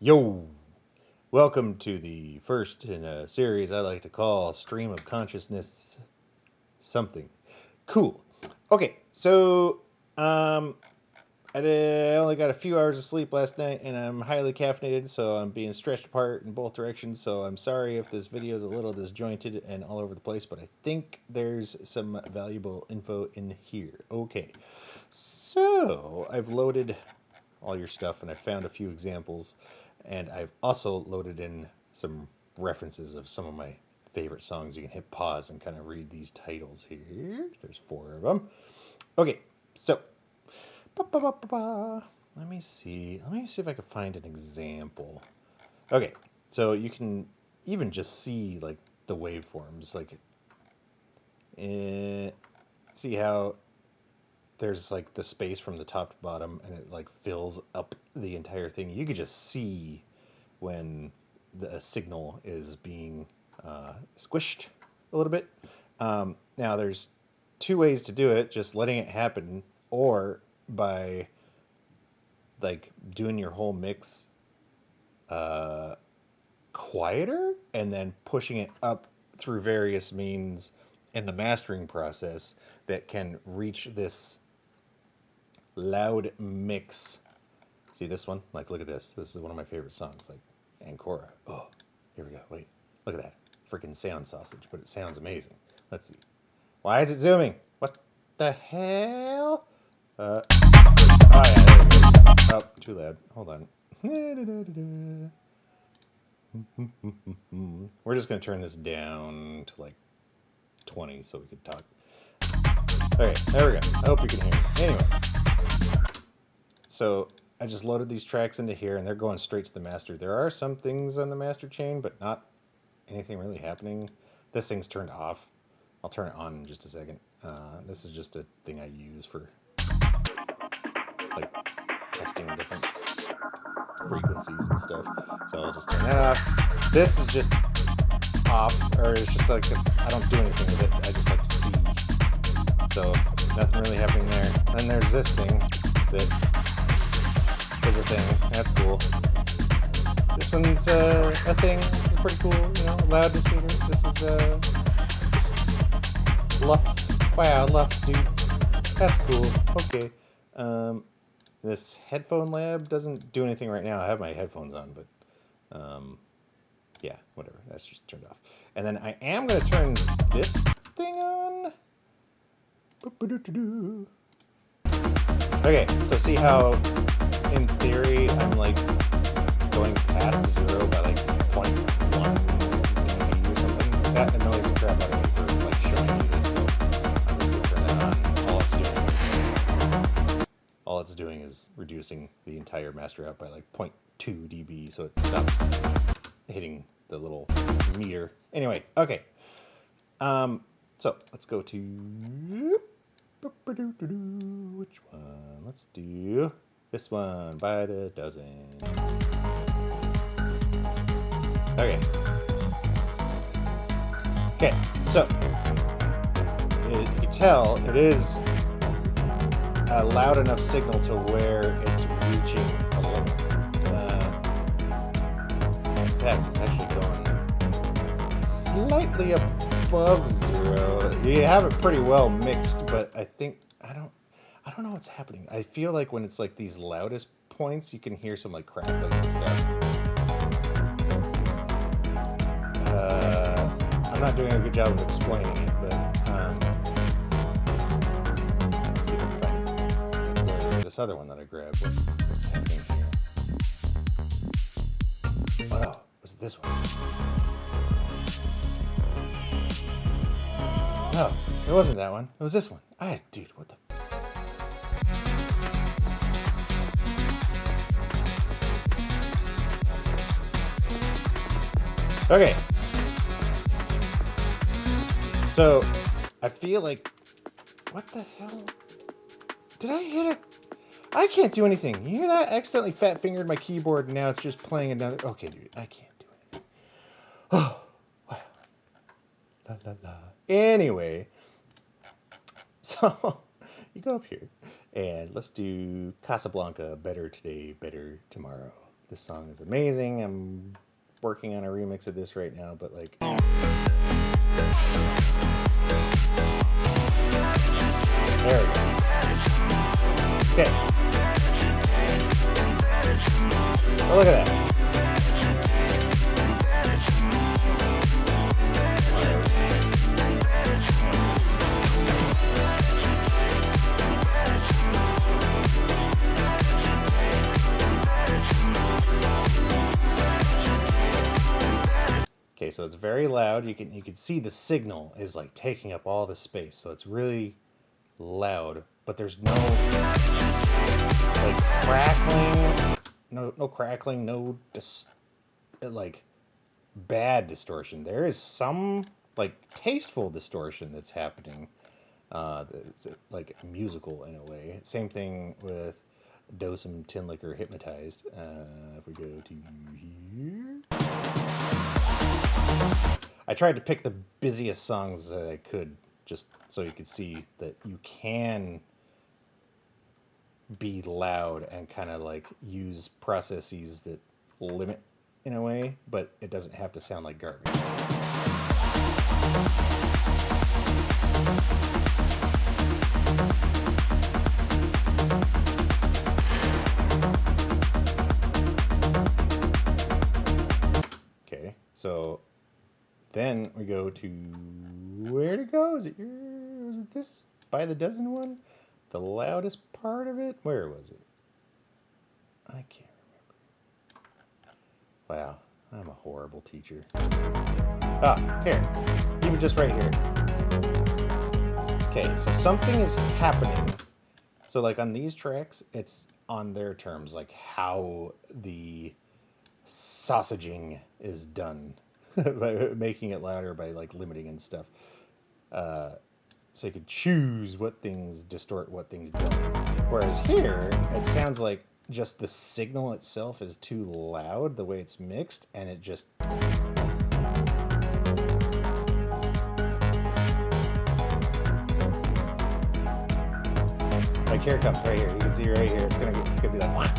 Yo! Welcome to the first in a series I like to call Stream of Consciousness something. Cool. Okay, so um, I only got a few hours of sleep last night and I'm highly caffeinated, so I'm being stretched apart in both directions. So I'm sorry if this video is a little disjointed and all over the place, but I think there's some valuable info in here. Okay, so I've loaded all your stuff and I found a few examples, and I've also loaded in some references of some of my favorite songs. You can hit pause and kind of read these titles here. There's 4 of them. Okay, so let me see. Let me see if I can find an example. Okay, so you can even just see like the waveforms, like see how there's like the space from the top to bottom and it like fills up the entire thing. You could just see when the signal is being squished a little bit. Now there's 2 ways to do it: just letting it happen, or by like doing your whole mix quieter and then pushing it up through various means in the mastering process that can reach this loud mix. See this one? Like, look at this. This is one of my favorite songs, like Ancora. Oh, here we go. Wait, look at that. Freaking sound sausage, but it sounds amazing. Let's see. Why is it zooming? What the hell? Oh, yeah, there we go. Oh, too loud. Hold on. We're just going to turn this down to like 20 so we can talk. Okay, there we go. I hope you can hear me. Anyway, so I just loaded these tracks into here and they're going straight to the master. There are some things on the master chain, but not anything really happening. This thing's turned off. I'll turn it on in just a second. This is just a thing I use for like testing different frequencies and stuff. So I'll just turn that off. This is just off, or it's just like I don't do anything with it. I just like to see. So nothing really happening there. Then there's this thing that is a thing. That's cool. This one's a thing. This is pretty cool. You know, loud speaker. This is Lux. Wow, Lux, dude. That's cool. Okay. This headphone lab doesn't do anything right now. I have my headphones on, but yeah, whatever. That's just turned off. And then I am going to turn this thing on. Okay, so see how, in theory, I'm like going past 0 by like 0.1 dB or something. That annoys the crap out of me for like showing you this, so I'm just going to turn that on. All it's doing is reducing the entire master out by like 0.2 dB, so it stops hitting the little meter. Anyway, okay. So let's go to which one? Let's do this one by the dozen. Okay. Okay, so you can tell it is a loud enough signal to where it's reaching a limit. In fact, it's actually going slightly above 0. You have it pretty well mixed, but I think I don't know what's happening. I feel like when it's like these loudest points, you can hear some like crackling and stuff. I'm not doing a good job of explaining it, but let's see if I can find this other one that I grabbed. What's happening here? Oh, was it this one? No, it wasn't that one. It was this one. Dude, what the? Okay. So, I feel like, what the hell? Did I hit it? I can't do anything. You hear that? I accidentally fat fingered my keyboard and now it's just playing another. Okay, dude, I can't do anything. Oh, wow. La la la. Anyway, so you go up here and let's do Casablanca, Better Today, Better Tomorrow. this song is amazing. I'm working on a remix of this right now, but like, there we go. Okay. Oh, look at that. Okay, so it's very loud. You can see the signal is like taking up all the space, so it's really loud. But there's no like crackling, no crackling, no like bad distortion. There is some like tasteful distortion that's happening. It's like musical in a way. Same thing with Dosum Tin Liquor Hypnotized. If we go to here. I tried to pick the busiest songs that I could just so you could see that you can be loud and kind of like use processes that limit in a way, but it doesn't have to sound like garbage. Okay, so then we go to where to go? Was it this by the dozen one? The loudest part of it? Where was it? I can't remember. Wow, I'm a horrible teacher. Ah, here. Even just right here. Okay, so something is happening. So like on these tracks, it's on their terms, like how the sausaging is done by making it louder by like limiting and stuff. So you could choose what things distort, what things don't. Whereas here, it sounds like just the signal itself is too loud, the way it's mixed, and it just... Like here it comes, right here. You can see right here, it's gonna be like...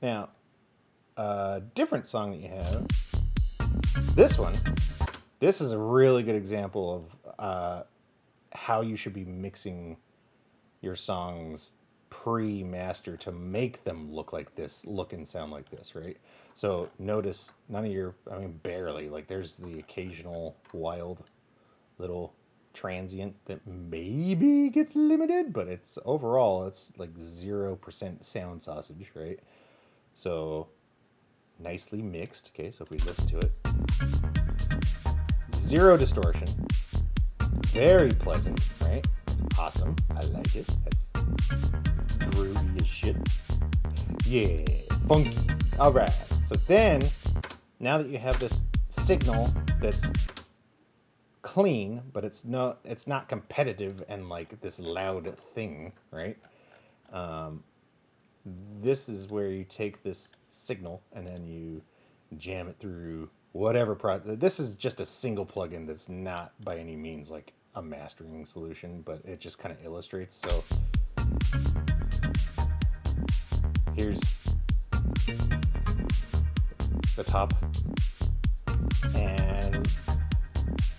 Now, a different song that you have, this one, this is a really good example of how you should be mixing your songs pre-master to make them look like this, look and sound like this, right? So notice none of your, I mean, barely, like there's the occasional wild little transient that maybe gets limited, but it's overall, it's like 0% sound sausage, right? So nicely mixed. Okay, so if we listen to it, zero distortion, very pleasant, right? It's awesome. I like it. That's groovy as shit. Yeah, funky. All right. So then, now that you have this signal that's clean, but it's not competitive and like this loud thing, right? This is where you take this signal and then you jam it through whatever this is just a single plugin that's not by any means like a mastering solution, but it just kind of illustrates. So here's the top, and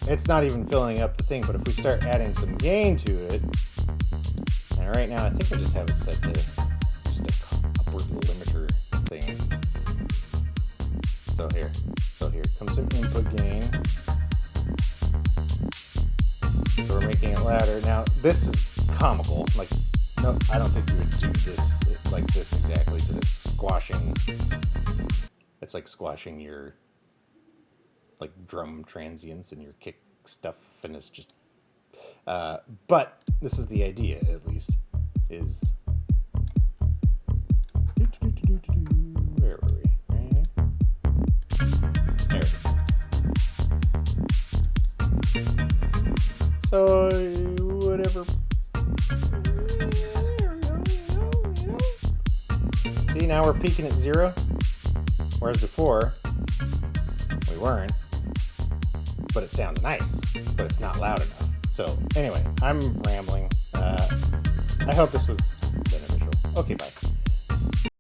it's not even filling up the thing, but if we start adding some gain to it, and right now I think I just have it set to just a upward limiter thing. So here comes some input gain. So we're making it louder. Now this is comical. Like, no, I don't think you would do this like this exactly, because it's squashing. It's like squashing your like drum transients and your kick stuff, and it's just. But this is the idea, at least, is. Where were we? Right. There we go. So whatever. See, now we're peaking at 0, whereas before we weren't. But it sounds nice, but it's not loud enough. So anyway, I'm rambling. I hope this was Okay, bye.